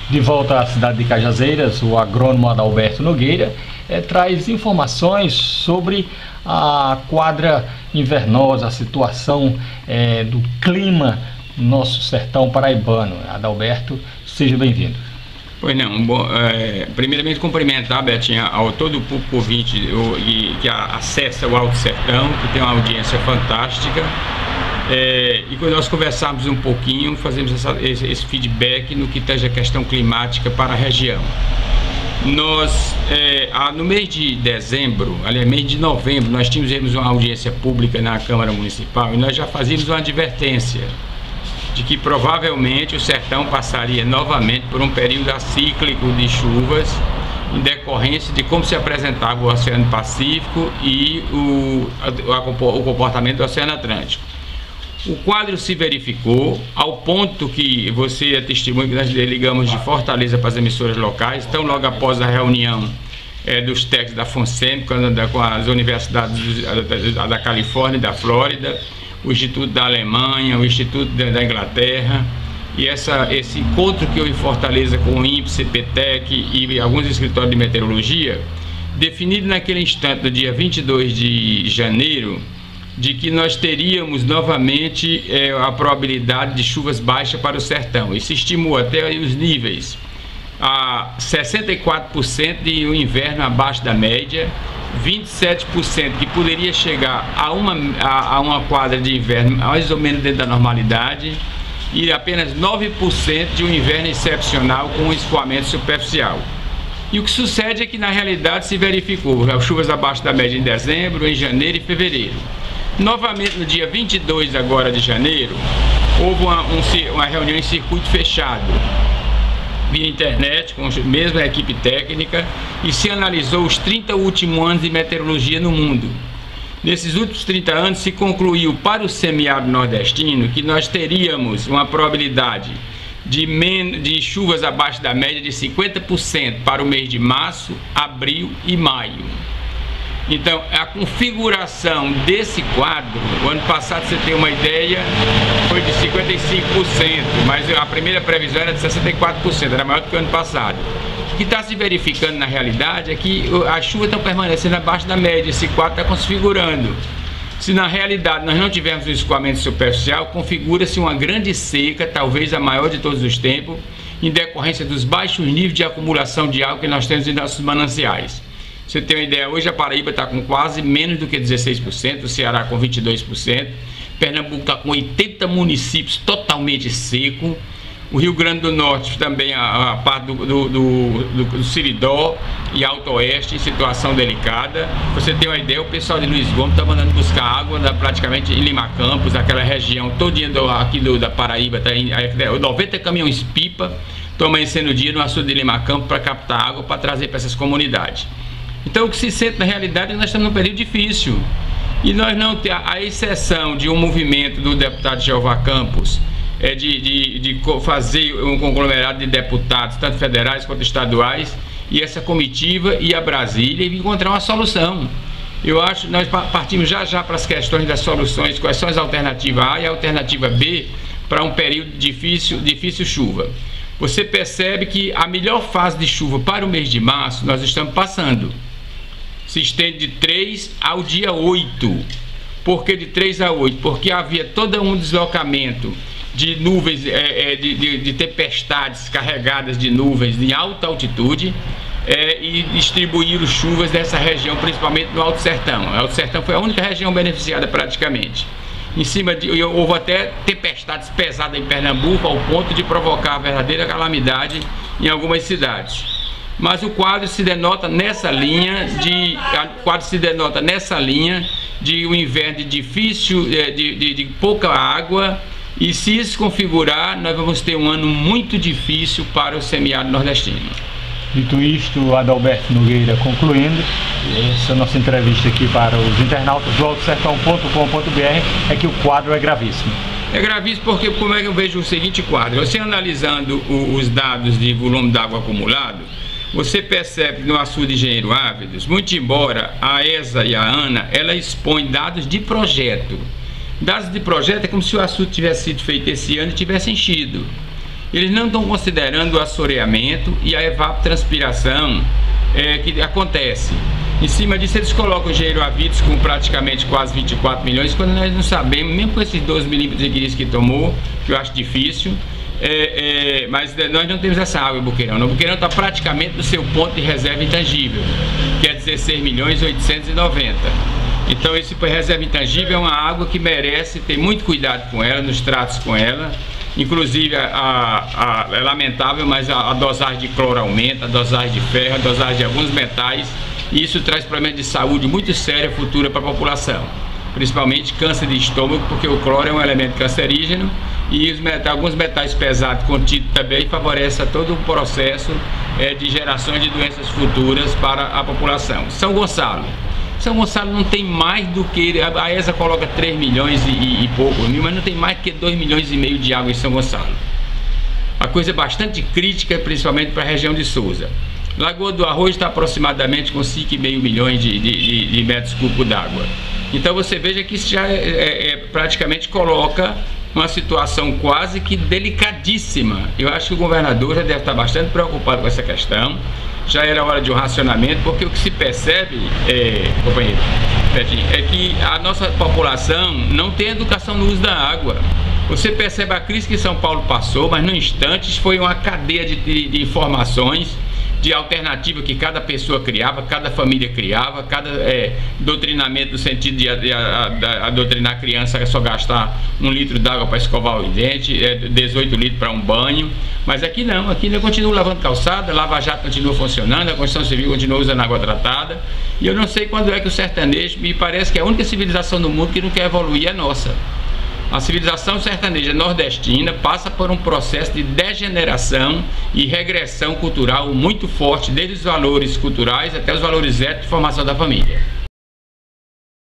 De volta à cidade de Cajazeiras, o agrônomo Adalberto Nogueira traz informações sobre a quadra invernosa, a situação do clima no nosso sertão paraibano. Adalberto, seja bem-vindo. Pois não, bom, primeiramente cumprimentar, Betinha, ao todo o público ouvinte que acessa o Alto Sertão, que tem uma audiência fantástica. E quando nós conversarmos um pouquinho, fazemos esse feedback no que tange a questão climática para a região. Nós, no mês de dezembro, aliás, mês de novembro, nós tínhamos uma audiência pública na Câmara Municipal e nós já fazíamos uma advertência de que provavelmente o sertão passaria novamente por um período acíclico de chuvas em decorrência de como se apresentava o Oceano Pacífico e o comportamento do Oceano Atlântico. O quadro se verificou ao ponto que você é testemunha que nós ligamos de Fortaleza para as emissoras locais, então logo após a reunião dos técnicos da FONSEM com as universidades da Califórnia e da Flórida, o Instituto da Alemanha, o Instituto da Inglaterra, e esse encontro que houve em Fortaleza com o INPE, CPTEC e alguns escritórios de meteorologia, definido naquele instante, no dia 22 de janeiro, de que nós teríamos novamente a probabilidade de chuvas baixas para o sertão. E se estimou até aí os níveis a 64% de um inverno abaixo da média, 27% que poderia chegar a uma quadra de inverno mais ou menos dentro da normalidade e apenas 9% de um inverno excepcional com um escoamento superficial. E o que sucede é que na realidade se verificou chuvas abaixo da média em dezembro, em janeiro e fevereiro. Novamente no dia 22 agora de janeiro, houve uma reunião em circuito fechado, via internet, com a mesma equipe técnica, e se analisou os 30 últimos anos de meteorologia no mundo. Nesses últimos 30 anos se concluiu para o semiárido nordestino que nós teríamos uma probabilidade de chuvas abaixo da média de 50% para o mês de março, abril e maio. Então, a configuração desse quadro, o ano passado, você tem uma ideia, foi de 55%, mas a primeira previsão era de 64%, era maior do que o ano passado. O que está se verificando na realidade é que as chuvas estão permanecendo abaixo da média, esse quadro está configurando. Se na realidade nós não tivermos um escoamento superficial, configura-se uma grande seca, talvez a maior de todos os tempos, em decorrência dos baixos níveis de acumulação de água que nós temos em nossos mananciais. Você tem uma ideia, hoje a Paraíba está com quase menos do que 16%, o Ceará com 22%, Pernambuco está com 80 municípios totalmente seco, o Rio Grande do Norte também, a parte do Siridó e Alto Oeste em situação delicada. Você tem uma ideia, o pessoal de Luiz Gomes está mandando buscar água praticamente em Lima Campos, aquela região todinha aqui da Paraíba, está em 90 caminhões pipa, estão amanhecendo o dia no açude de Lima Campos para captar água para trazer para essas comunidades. Então o que se sente na realidade é que nós estamos num período difícil e nós não temos, a exceção de um movimento do deputado Jeová Campos, de fazer um conglomerado de deputados, tanto federais quanto estaduais, e essa comitiva ir a Brasília e encontrar uma solução. Eu acho que nós partimos já para as questões das soluções, quais são as alternativas A e a alternativa B para um período de difícil chuva. Você percebe que a melhor fase de chuva para o mês de março nós estamos passando. Se estende de 3 ao dia 8. Por que de 3 a 8? Porque havia todo um deslocamento de nuvens, de tempestades carregadas de nuvens em alta altitude e distribuíram chuvas dessa região, principalmente no Alto Sertão. O Alto Sertão foi a única região beneficiada praticamente. Em cima houve até tempestades pesadas em Pernambuco, ao ponto de provocar verdadeira calamidade em algumas cidades. Mas o quadro se denota nessa linha de um inverno difícil, de pouca água, e se isso configurar, nós vamos ter um ano muito difícil para o semiárido nordestino. Dito isto, Adalberto Nogueira concluindo, essa nossa entrevista aqui para os internautas do altosertão.com.br é que o quadro é gravíssimo. É gravíssimo porque, como é que eu vejo o seguinte quadro? Você analisando os dados de volume d'água acumulado, você percebe no açude de Engenheiro Ávidos, muito embora a ESA e a ANA, ela expõe dados de projeto. Dados de projeto é como se o açude tivesse sido feito esse ano e tivesse enchido. Eles não estão considerando o assoreamento e a evapotranspiração que acontece. Em cima disso eles colocam o engenheiro Avitos com praticamente quase 24 milhões, quando nós não sabemos, mesmo com esses 12 milímetros de crise que tomou, que eu acho difícil, mas nós não temos essa água em Boqueirão. O Boqueirão está praticamente no seu ponto de reserva intangível, que é 16 milhões 890. Então esse reserva intangível é uma água que merece ter muito cuidado com ela, nos tratos com ela. Inclusive é lamentável, mas a dosagem de cloro aumenta, a dosagem de ferro, a dosagem de alguns metais, e isso traz problemas de saúde muito séria futura para a população, principalmente câncer de estômago, porque o cloro é um elemento cancerígeno e alguns metais pesados contidos também favorecem todo o processo de geração de doenças futuras para a população. São Gonçalo não tem mais do que, a ESA coloca 3 milhões e pouco mil, mas não tem mais do que 2 milhões e meio de água em São Gonçalo. A coisa é bastante crítica, principalmente para a região de Souza. Lagoa do Arroz está aproximadamente com 5,5 milhões de metros cúbicos d'água. Então você veja que isso já praticamente coloca uma situação quase que delicadíssima. Eu acho que o governador já deve estar bastante preocupado com essa questão. Já era hora de um racionamento, porque o que se percebe, companheiro, é que a nossa população não tem educação no uso da água. Você percebe a crise que São Paulo passou, mas no instante foi uma cadeia de informações, de alternativa que cada pessoa criava, cada família criava, cada doutrinamento no sentido de doutrinar a criança a só gastar 1 litro d'água para escovar o dente, 18 litros para um banho. Mas aqui não continua lavando calçada, Lava Jato continua funcionando, a Constituição Civil continua usando água tratada, e eu não sei quando é que o sertanejo, me parece que a única civilização do mundo que não quer evoluir é a nossa. A civilização sertaneja nordestina passa por um processo de degeneração e regressão cultural muito forte, desde os valores culturais até os valores éticos de formação da família.